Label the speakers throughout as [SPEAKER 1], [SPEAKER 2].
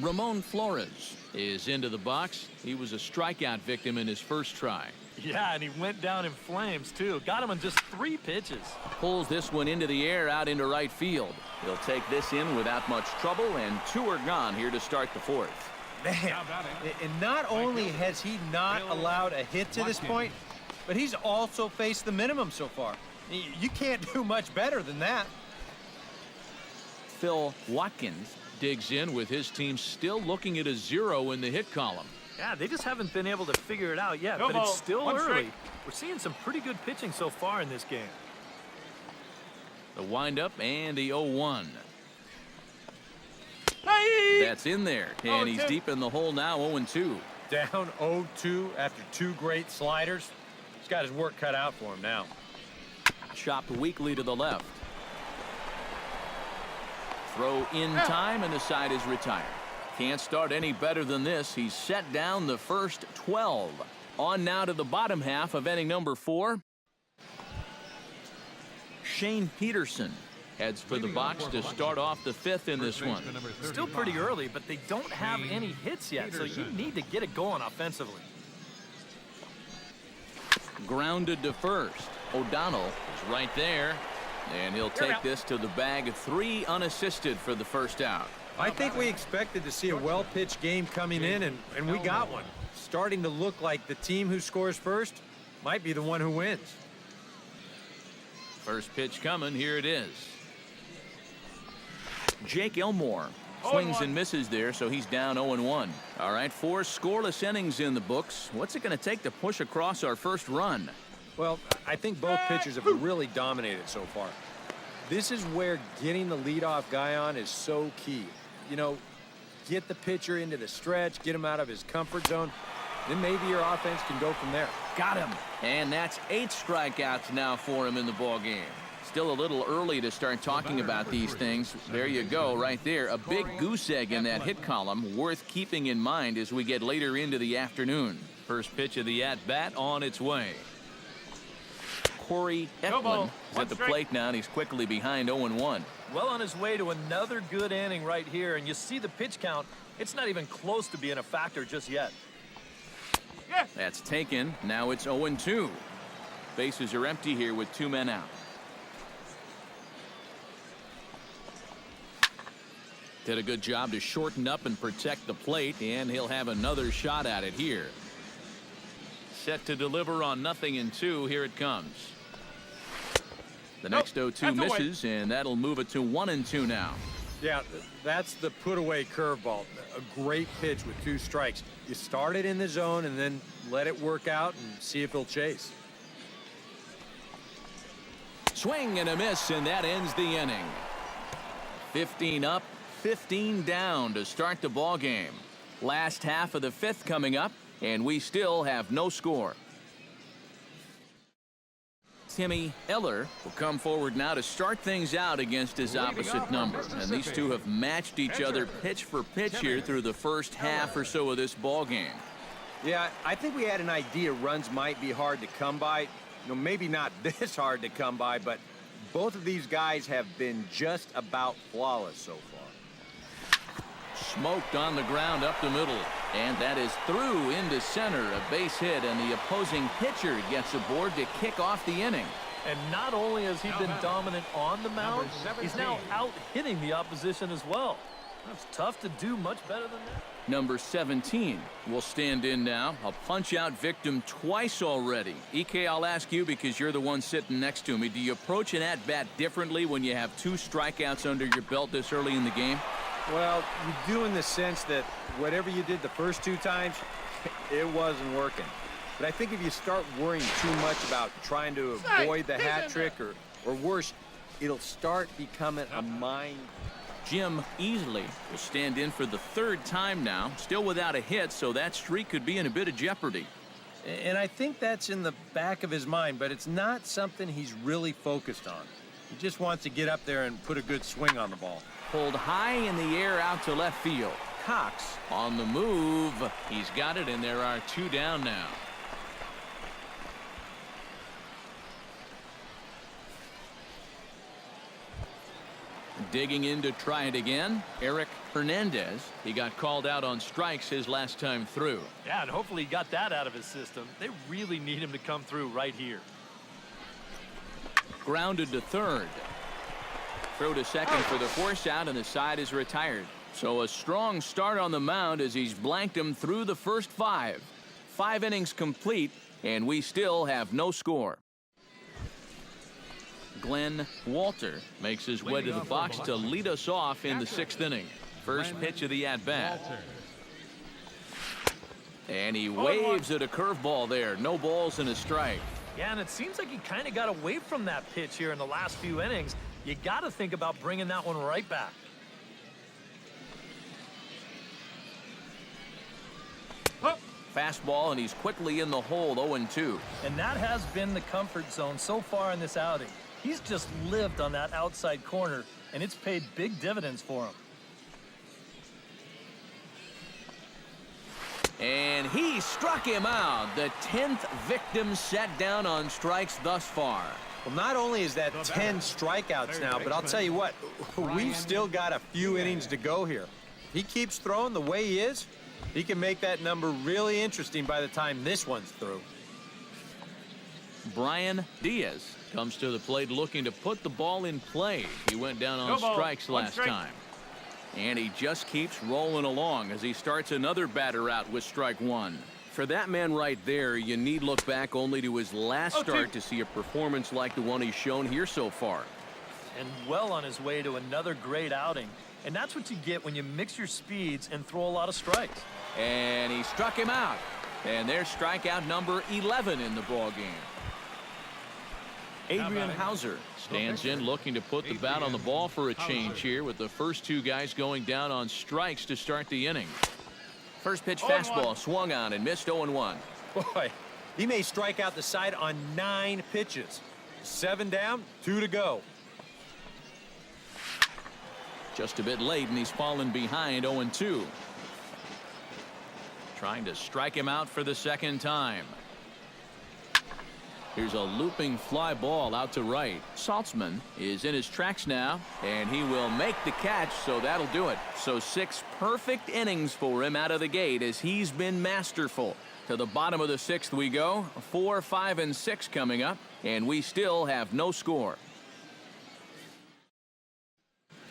[SPEAKER 1] Ramon Flores is into the box. He was a strikeout victim in his first try.
[SPEAKER 2] Yeah, and he went down in flames, too. Got him on just 3 pitches.
[SPEAKER 1] Pulls this one into the air out into right field. He'll take this in without much trouble, and 2 are gone here to start the 4th.
[SPEAKER 3] Man, and not only has he not allowed a hit to this point, but he's also faced the minimum so far. You can't do much better than that.
[SPEAKER 1] Phil Watkins digs in with his team still looking at a 0 in the hit column.
[SPEAKER 2] Yeah, they just haven't been able to figure it out yet, but it's still early. We're seeing some pretty good pitching so far in this game.
[SPEAKER 1] The windup and the 0-1.
[SPEAKER 3] Hey!
[SPEAKER 1] That's in there, and he's deep in the hole now, 0-2.
[SPEAKER 3] Down 0-2 after 2 great sliders. He's got his work cut out for him now.
[SPEAKER 1] Chopped weakly to the left. Throw in time, and the side is retired. Can't start any better than this. He's set down the first 12. On now to the bottom half of inning number 4. Shane Peterson heads for the box to start off the 5th in this one.
[SPEAKER 2] Still pretty early, but they don't have any hits yet, so you need to get it going offensively.
[SPEAKER 1] Grounded to first. O'Donnell is right there, and he'll take this to the bag. 3 unassisted for the first out.
[SPEAKER 3] I think we expected to see a well-pitched game coming in, and we got one. Starting to look like the team who scores first might be the one who wins.
[SPEAKER 1] First pitch coming. Here it is. Jake Elmore swings and misses there, so he's down 0-1. All right, 4 scoreless innings in the books. What's it going to take to push across our first run?
[SPEAKER 3] Well, I think both pitchers have really dominated so far. This is where getting the leadoff guy on is so key. You know, get the pitcher into the stretch, get him out of his comfort zone, then maybe your offense can go from there.
[SPEAKER 1] Got him. And that's 8 strikeouts now for him in the ball game. Still a little early to start talking about these things. There you go, right there. A big goose egg in that hit column, worth keeping in mind as we get later into the afternoon. First pitch of the at-bat on its way. Corey Ekman is at the plate now, and he's quickly behind 0-1.
[SPEAKER 2] Well on his way to another good inning right here, and you see the pitch count. It's not even close to being a factor just yet.
[SPEAKER 1] That's taken. Now it's 0-2. Bases are empty here with 2 men out. Did a good job to shorten up and protect the plate, and he'll have another shot at it here. Set to deliver on 0-2. Here it comes. The next 0-2 misses, and that'll move it to 1-2 now.
[SPEAKER 3] Yeah, that's the put-away curveball. A great pitch with 2 strikes. You start it in the zone and then let it work out and see if he'll chase.
[SPEAKER 1] Swing and a miss, and that ends the inning. 15 up, 15 down to start the ball game. Last half of the 5th coming up, and we still have no score. Timmy Eller will come forward now to start things out against his opposite number. And these two have matched each other pitch for pitch here through the first half or so of this ball game.
[SPEAKER 3] Yeah, I think we had an idea runs might be hard to come by. You know, maybe not this hard to come by, but both of these guys have been just about flawless so far.
[SPEAKER 1] Smoked on the ground up the middle, and that is through into center. A base hit, and the opposing pitcher gets aboard to kick off the inning.
[SPEAKER 2] And not only has he been dominant on the mound, he's now out hitting the opposition as well. It's tough to do much better than that.
[SPEAKER 1] Number 17 will stand in now. A punch-out victim twice already. EK, I'll ask you because you're the one sitting next to me. Do you approach an at-bat differently when you have 2 strikeouts under your belt this early in the game?
[SPEAKER 3] Well, you do in the sense that whatever you did the first 2 times, it wasn't working. But I think if you start worrying too much about trying to avoid the hat trick or worse, it'll start becoming a mind.
[SPEAKER 1] Jim Easley will stand in for the 3rd time now, still without a hit, so that streak could be in a bit of jeopardy.
[SPEAKER 3] And I think that's in the back of his mind, but it's not something he's really focused on. He just wants to get up there and put a good swing on the ball.
[SPEAKER 1] Pulled high in the air out to left field. Cox on the move. He's got it, and there are 2 down now. Digging in to try it again, Hernandez. He got called out on strikes his last time through.
[SPEAKER 2] Yeah, and hopefully he got that out of his system. They really need him to come through right here.
[SPEAKER 1] Grounded to third. Throw to second for the force out, and the side is retired. So a strong start on the mound as he's blanked him through the first 5. 5 innings complete, and we still have no score. Glenn Walter makes his way to the box to lead us off in the 6th inning. First pitch of the at-bat. And he waves at a curveball there. No balls and a strike.
[SPEAKER 2] Yeah, and it seems like he kind of got away from that pitch here in the last few innings. You got to think about bringing that one right back.
[SPEAKER 1] Fastball, and he's quickly in the hole, 0-2.
[SPEAKER 2] And that has been the comfort zone so far in this outing. He's just lived on that outside corner, and it's paid big dividends for him.
[SPEAKER 1] And he struck him out. The 10th victim set down on strikes thus far.
[SPEAKER 3] Well, not only is that 10 strikeouts now, but I'll tell you what, we've still got a few innings to go here. He keeps throwing the way he is. He can make that number really interesting by the time this one's through.
[SPEAKER 1] Brian Diaz comes to the plate looking to put the ball in play. He went down on strikes last time. And he just keeps rolling along as he starts another batter out with strike 1. For that man right there, you need look back only to his last start to see a performance like the one he's shown here so far.
[SPEAKER 2] And well on his way to another great outing. And that's what you get when you mix your speeds and throw a lot of strikes.
[SPEAKER 1] And he struck him out. And there's strikeout number 11 in the ball game. Adrian Hauser stands in looking to put the bat on the ball for a change here with the first 2 guys going down on strikes to start the inning. First pitch fastball swung on and missed 0-1.
[SPEAKER 3] Boy, he may strike out the side on 9 pitches. 7 down, 2 to go.
[SPEAKER 1] Just a bit late, and he's fallen behind 0-2. Trying to strike him out for the second time. Here's a looping fly ball out to right. Saltzman is in his tracks now, and he will make the catch, so that'll do it. So 6 perfect innings for him out of the gate as he's been masterful. To the bottom of the 6th we go. 4, 5, and 6 coming up, and we still have no score.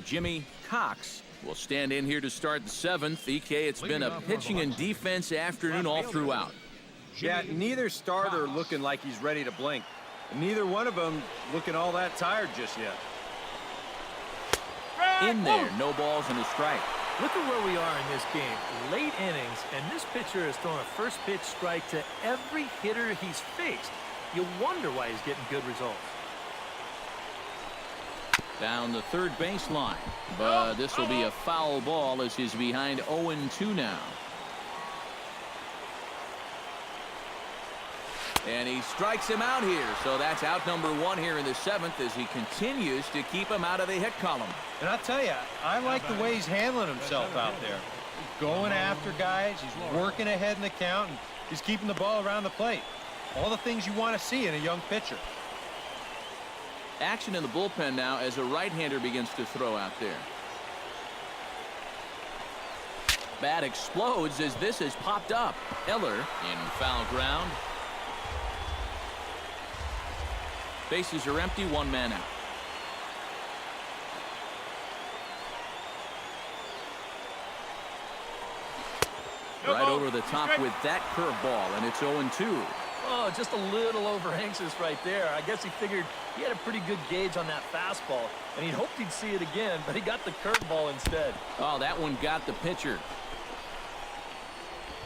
[SPEAKER 1] Jimmy Cox will stand in here to start the 7th. EK, it's been a pitching and defense afternoon all throughout.
[SPEAKER 3] Yeah, neither starter looking like he's ready to blink. And neither one of them looking all that tired just yet.
[SPEAKER 1] In there, no balls and a strike.
[SPEAKER 2] Look at where we are in this game. Late innings, and this pitcher has thrown a first pitch strike to every hitter he's faced. You wonder why he's getting good results.
[SPEAKER 1] Down the third baseline, but this will be a foul ball as he's behind 0-2 now. And he strikes him out here, so that's out number 1 here in the 7th as he continues to keep him out of the hit column.
[SPEAKER 3] And I'll tell you, I like the way he's handling himself out there. He's going after guys, he's working ahead in the count, and he's keeping the ball around the plate. All the things you want to see in a young pitcher.
[SPEAKER 1] Action in the bullpen now as a right-hander begins to throw out there. Bat explodes as this has popped up. Eller in foul ground. Bases are empty, 1 man out. Right over the top with that curveball, and it's 0-2.
[SPEAKER 2] Oh, just a little over anxious right there. I guess he figured he had a pretty good gauge on that fastball, and he hoped he'd see it again, but he got the curveball instead.
[SPEAKER 1] Oh, that one got the pitcher.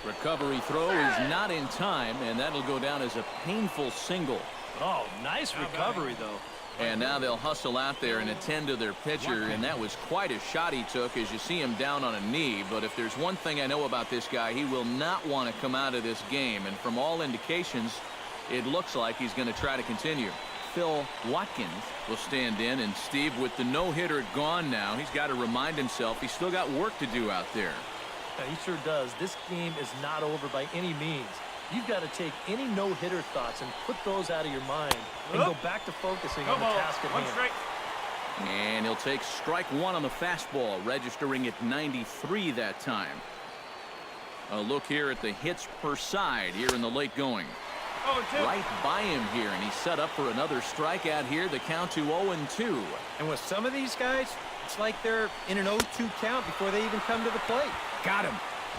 [SPEAKER 1] Recovery throw is not in time, and that'll go down as a painful single.
[SPEAKER 2] Oh, nice recovery, though.
[SPEAKER 1] And now they'll hustle out there and attend to their pitcher, and that was quite a shot he took as you see him down on a knee. But if there's one thing I know about this guy, he will not want to come out of this game. And from all indications, it looks like he's going to try to continue. Phil Watkins will stand in, and Steve, with the no-hitter gone now, he's got to remind himself he's still got work to do out there.
[SPEAKER 2] Yeah, he sure does. This game is not over by any means. You've got to take any no-hitter thoughts and put those out of your mind and go back to focusing on the task at hand.
[SPEAKER 1] And he'll take strike one on the fastball, registering at 93 that time. A look here at the hits per side here in the late going. Right by him here, and he's set up for another strikeout here. The count to 0-2.
[SPEAKER 3] And with some of these guys, it's like they're in an 0-2 count before they even come to the plate.
[SPEAKER 1] Got him.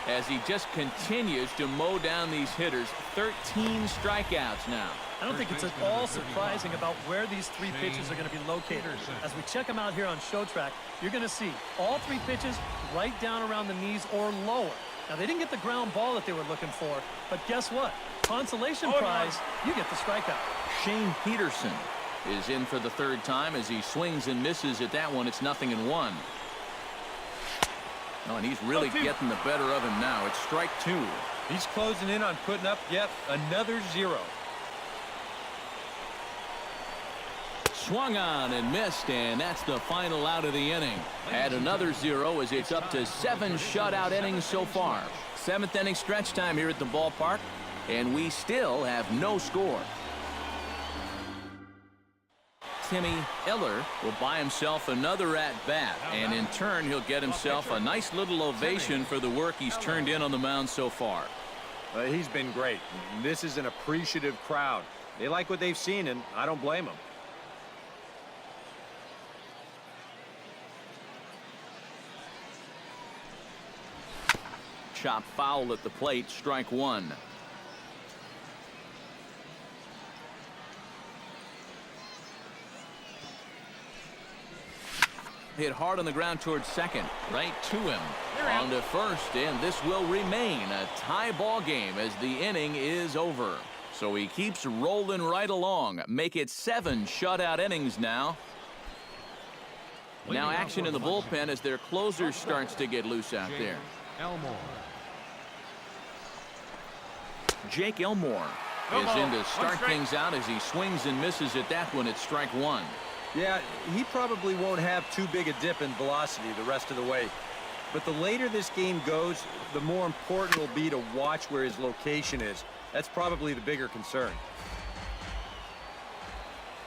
[SPEAKER 1] As he just continues to mow down these hitters. 13 strikeouts now.
[SPEAKER 2] I don't think it's at all surprising about where these three pitches are going to be located. As we check them out here on Show Track, you're going to see all three pitches right down around the knees or lower. Now, they didn't get the ground ball that they were looking for, but guess what? Consolation prize, you get the strikeout.
[SPEAKER 1] Shane Peterson is in for the third time as he swings and misses at that one. It's 0-1. Oh, and he's really getting the better of him now. It's strike two.
[SPEAKER 3] He's closing in on putting up yet another 0.
[SPEAKER 1] Swung on and missed, and that's the final out of the inning. Add another 0 as it's up to 7 shutout innings so far. 7th inning stretch time here at the ballpark, and we still have no score. Timmy Eller will buy himself another at-bat, and in turn he'll get himself a nice little ovation for the work he's turned in on the mound so far.
[SPEAKER 3] He's been great. This is an appreciative crowd. They like what they've seen, and I don't blame them.
[SPEAKER 1] Chop foul at the plate, strike one. Hit hard on the ground towards second, right to him. On to first, and this will remain a tie ball game as the inning is over. So he keeps rolling right along. Make it 7 shutout innings now. Now action in the bullpen as their closer starts to get loose out there. Jake Elmore is in to start things out as he swings and misses at that one at strike one.
[SPEAKER 3] Yeah, he probably won't have too big a dip in velocity the rest of the way. But the later this game goes, the more important it will be to watch where his location is. That's probably the bigger concern.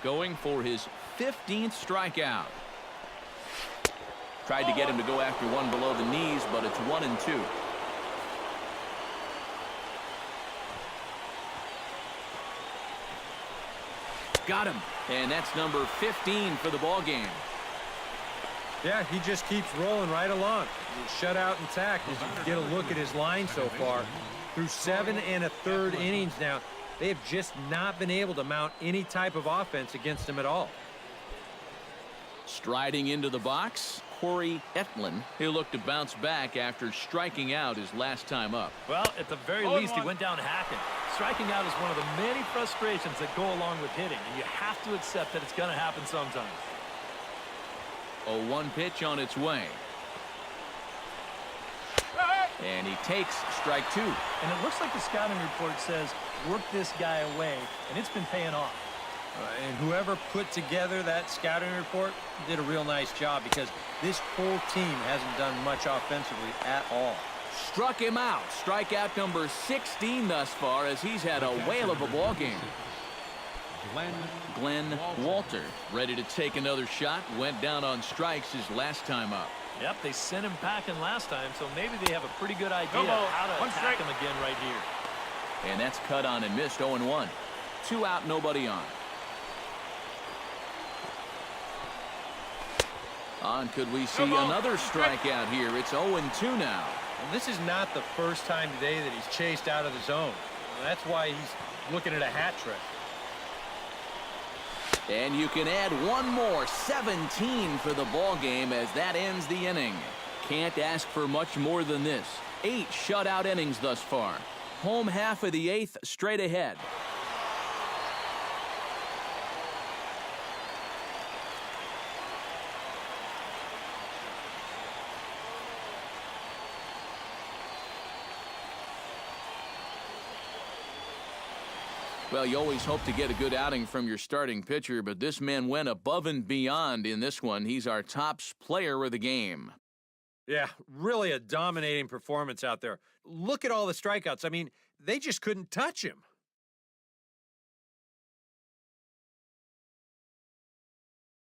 [SPEAKER 1] Going for his 15th strikeout. Tried to get him to go after one below the knees, but it's 1-2. Got him, and that's number 15 for the ball game.
[SPEAKER 3] Yeah, he just keeps rolling right along. Shutout intact as you get a look at his line so far. Through 7 1/3 innings now, they have just not been able to mount any type of offense against him at all.
[SPEAKER 1] Striding into the box, Corey Etlin. He'll look to bounce back after striking out his last time up.
[SPEAKER 2] Well, at the very least, he went down hacking. Striking out is one of the many frustrations that go along with hitting, and you have to accept that it's going to happen sometimes.
[SPEAKER 1] 0-1 pitch on its way. And he takes strike two.
[SPEAKER 2] And it looks like the scouting report says, work this guy away, and it's been paying off.
[SPEAKER 3] And whoever put together that scouting report did a real nice job, because this whole team hasn't done much offensively at all.
[SPEAKER 1] Struck him out. Strikeout number 16 thus far as he's had a whale of a ball game. Glenn Walter ready to take another shot. Went down on strikes his last time up.
[SPEAKER 2] Yep, they sent him packing last time, so maybe they have a pretty good idea of how to attack him again right here.
[SPEAKER 1] And that's cut on and missed. 0-1. 2 out, nobody on. On, could we see another strikeout here? It's 0-2 now.
[SPEAKER 3] And this is not the first time today that he's chased out of the zone. That's why he's looking at a hat trick.
[SPEAKER 1] And you can add one more, 17 for the ball game as that ends the inning. Can't ask for much more than this. 8 shutout innings thus far. Home half of the 8th straight ahead. Well, you always hope to get a good outing from your starting pitcher, but this man went above and beyond in this one. He's our top player of the game.
[SPEAKER 3] Yeah, really a dominating performance out there. Look at all the strikeouts. I mean, they just couldn't touch him.